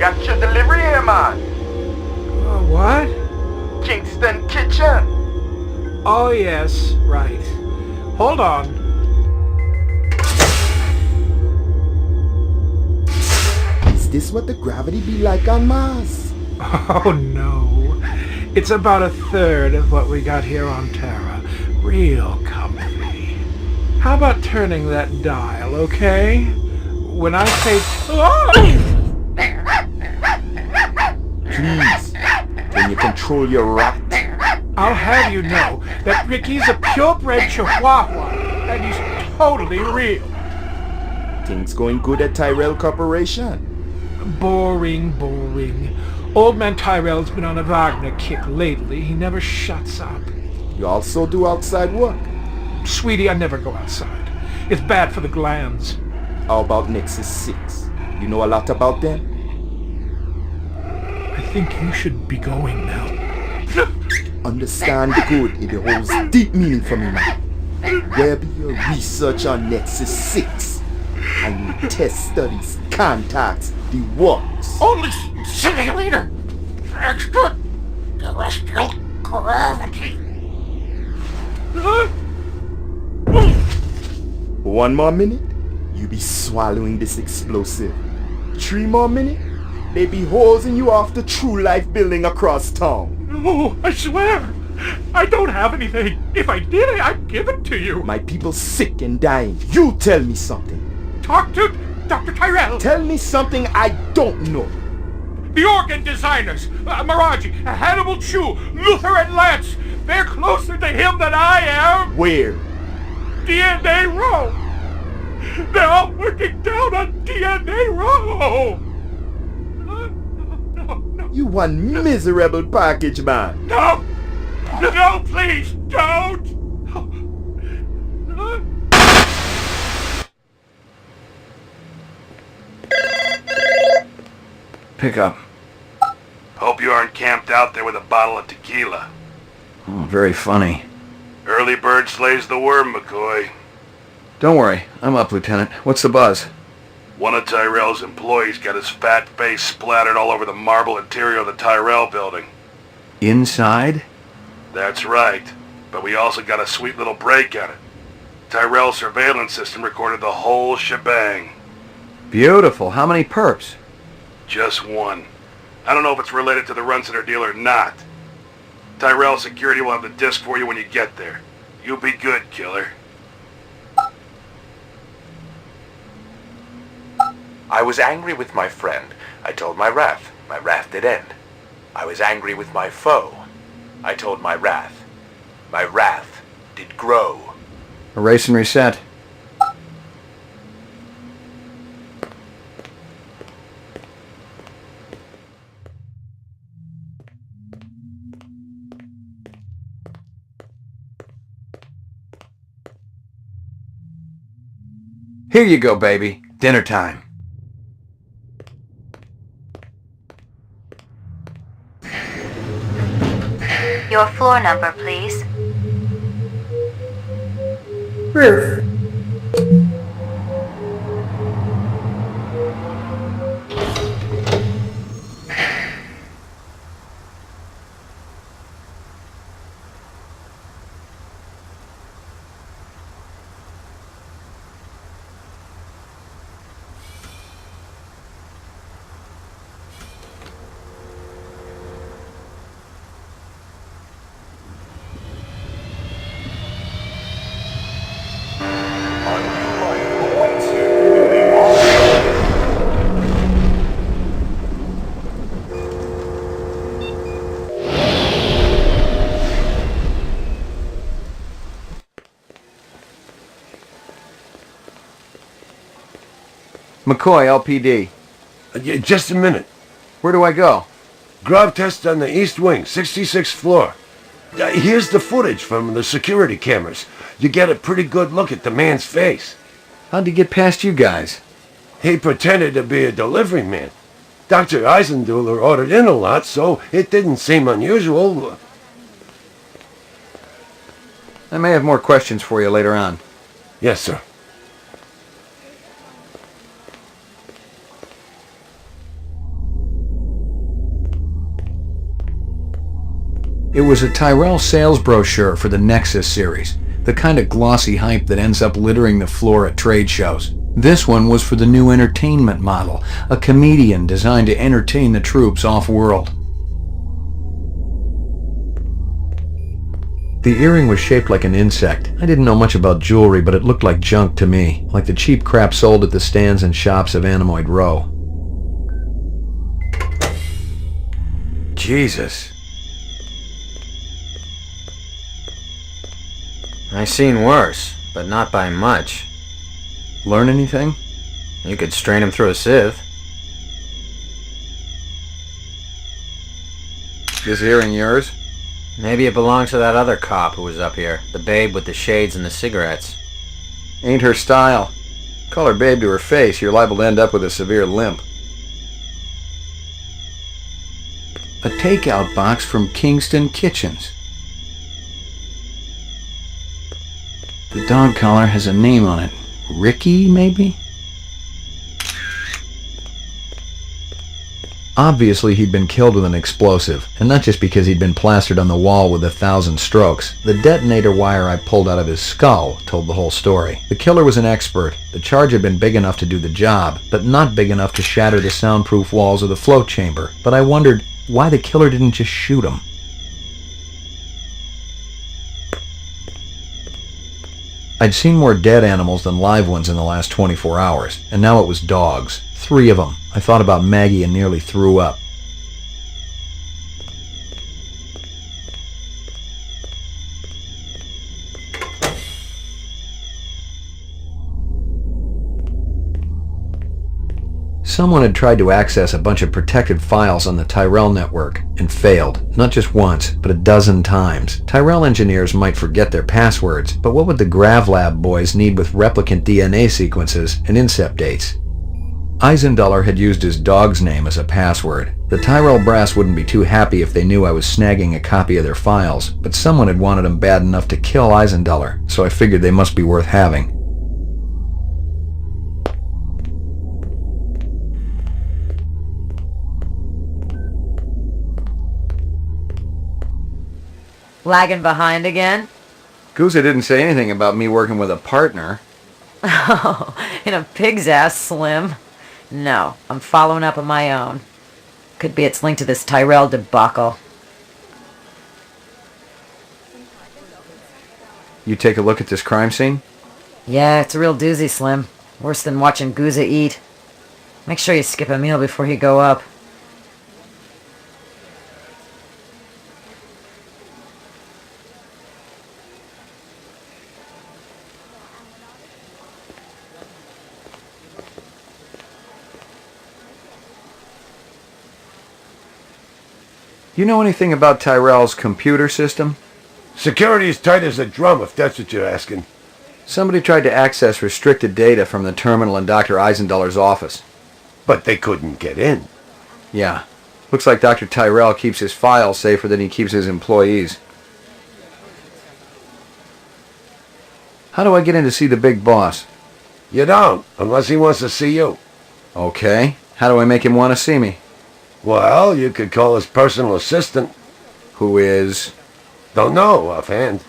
Got your delivery here, man. What? Kingston Kitchen. Oh, yes, right. Hold on. Is this what the gravity be like on Mars? Oh, no. It's about a third of what we got here on Terra. Real comfy. How about turning that dial, okay? When I say... Please, can you control your rat? I'll have you know that Ricky's a purebred chihuahua, and he's totally real. Things going good at Tyrell Corporation? Boring. Old man Tyrell's been on a Wagner kick lately. He never shuts up. You also do outside work? Sweetie, I never go outside. It's bad for the glands. How about Nexus 6? You know a lot about them? I think you should be going now. Understand good, it holds deep meaning for me now. Where be your research on Nexus 6? I need test studies, contacts, the works. Only simulator. Extra terrestrial gravity. One more minute, you be swallowing this explosive. 3 more minutes, they be hosing you off the True Life building across town. No, I swear. I don't have anything. If I did, I'd give it to you. My people sick and dying. You tell me something. Talk to Dr. Tyrell. Tell me something I don't know. The organ designers. Miraji, Hannibal Chu, Luther and Lance. They're closer to him than I am. Where? DNA Row. They're all working down on DNA Row. No. You one miserable package man. No, please, don't! Pick up. Hope you aren't camped out there with a bottle of tequila. Oh, very funny. Early bird slays the worm, McCoy. Don't worry, I'm up, Lieutenant. What's the buzz? One of Tyrell's employees got his fat face splattered all over the marble interior of the Tyrell building. Inside? That's right, but we also got a sweet little break at it. Tyrell's surveillance system recorded the whole shebang. Beautiful. How many perps? Just one. I don't know if it's related to the Run-Center deal or not. Tyrell Security will have the disc for you when you get there. You be good, killer. I was angry with my friend. I told my wrath. My wrath did end. I was angry with my foe. I told my wrath. My wrath did grow. Erase and reset. Here you go, baby. Dinner time. Your floor number, please. Roof. McCoy, LPD. Just a minute. Where do I go? Grav test on the east wing, 66th floor. Here's the footage from the security cameras. You get a pretty good look at the man's face. How'd he get past you guys? He pretended to be a delivery man. Dr. Eisenduller ordered in a lot, so it didn't seem unusual. I may have more questions for you later on. Yes, sir. It was a Tyrell sales brochure for the Nexus series, the kind of glossy hype that ends up littering the floor at trade shows. This one was for the new entertainment model, a comedian designed to entertain the troops off-world. The earring was shaped like an insect. I didn't know much about jewelry, but it looked like junk to me, like the cheap crap sold at the stands and shops of Anemoid Row. Jesus. I seen worse, but not by much. Learn anything? You could strain him through a sieve. This earring yours? Maybe it belonged to that other cop who was up here, the babe with the shades and the cigarettes. Ain't her style. Call her babe to her face, you're liable to end up with a severe limp. A takeout box from Kingston Kitchens. The dog collar has a name on it. Ricky, maybe? Obviously, he'd been killed with an explosive, and not just because he'd been plastered on the wall with 1,000 strokes. The detonator wire I pulled out of his skull told the whole story. The killer was an expert. The charge had been big enough to do the job, but not big enough to shatter the soundproof walls of the float chamber. But I wondered why the killer didn't just shoot him. I'd seen more dead animals than live ones in the last 24 hours, and now it was dogs. 3 of them. I thought about Maggie and nearly threw up. Someone had tried to access a bunch of protected files on the Tyrell network and failed, not just once, but a dozen times. Tyrell engineers might forget their passwords, but what would the GravLab boys need with replicant DNA sequences and incept dates? Eisendaler had used his dog's name as a password. The Tyrell brass wouldn't be too happy if they knew I was snagging a copy of their files, but someone had wanted them bad enough to kill Eisendaler, so I figured they must be worth having. Lagging behind again? Gouza didn't say anything about me working with a partner. Oh, in a pig's ass, Slim. No, I'm following up on my own. Could be it's linked to this Tyrell debacle. You take a look at this crime scene? Yeah, it's a real doozy, Slim. Worse than watching Gouza eat. Make sure you skip a meal before you go up. You know anything about Tyrell's computer system? Security's tight as a drum, if that's what you're asking. Somebody tried to access restricted data from the terminal in Dr. Eisendaler's office. But they couldn't get in. Yeah. Looks like Dr. Tyrell keeps his files safer than he keeps his employees. How do I get in to see the big boss? You don't, unless he wants to see you. Okay. How do I make him want to see me? Well, you could call his personal assistant. Who is? Don't know offhand.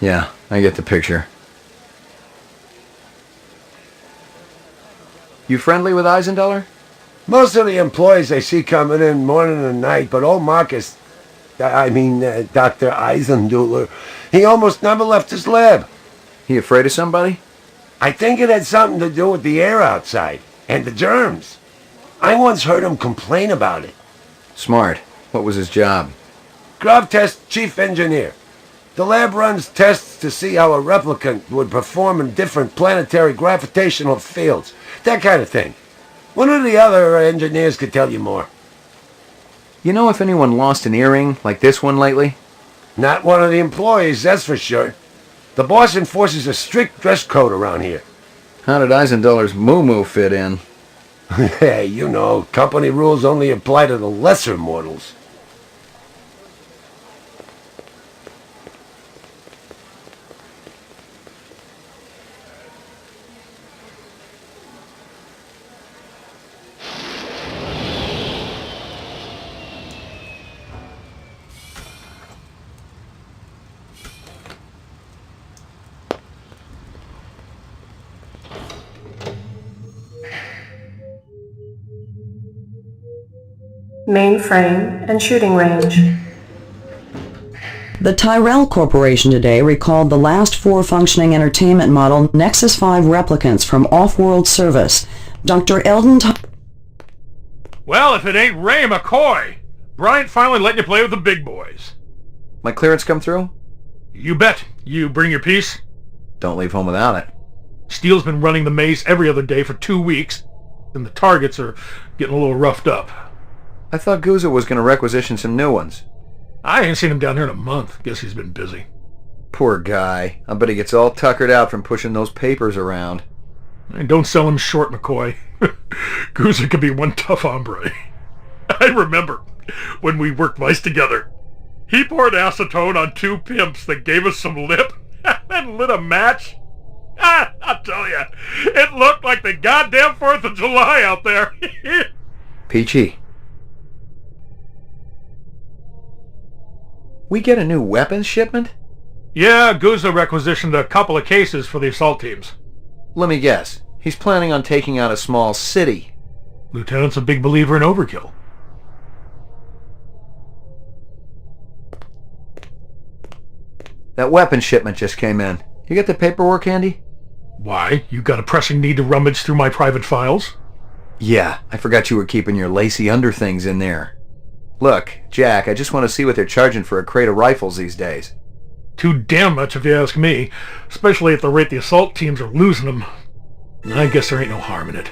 Yeah, I get the picture. You friendly with Eisendaler? Most of the employees I see coming in morning and night, but old Dr. Eisendaler, he almost never left his lab. He afraid of somebody? I think it had something to do with the air outside, and the germs. I once heard him complain about it. Smart. What was his job? Grav Test Chief Engineer. The lab runs tests to see how a replicant would perform in different planetary gravitational fields. That kind of thing. One of the other engineers could tell you more. You know if anyone lost an earring like this one lately? Not one of the employees, that's for sure. The boss enforces a strict dress code around here. How did Eisendaler's moo-moo fit in? Hey, you know, company rules only apply to the lesser mortals. Mainframe and shooting range. The Tyrell Corporation today recalled the last 4 functioning entertainment model Nexus 5 replicants from off-world service. Dr. Eldon Well, if it ain't Ray McCoy! Bryant finally letting you play with the big boys. My clearance come through? You bet. You bring your piece? Don't leave home without it. Steele's been running the maze every other day for 2 weeks, and the targets are getting a little roughed up. I thought Gouza was going to requisition some new ones. I ain't seen him down here in a month. Guess he's been busy. Poor guy. I bet he gets all tuckered out from pushing those papers around. And don't sell him short, McCoy. Gouza could be one tough hombre. I remember when we worked mice together. He poured acetone on 2 pimps that gave us some lip and lit a match. I'll tell you, it looked like the goddamn 4th of July out there. Peachy. We get a new weapons shipment? Yeah, Gouza requisitioned a couple of cases for the assault teams. Let me guess. He's planning on taking out a small city. Lieutenant's a big believer in overkill. That weapons shipment just came in. You get the paperwork handy? Why? You got a pressing need to rummage through my private files? Yeah, I forgot you were keeping your lacy underthings in there. Look, Jack, I just want to see what they're charging for a crate of rifles these days. Too damn much if you ask me, especially at the rate the assault teams are losing them. I guess there ain't no harm in it.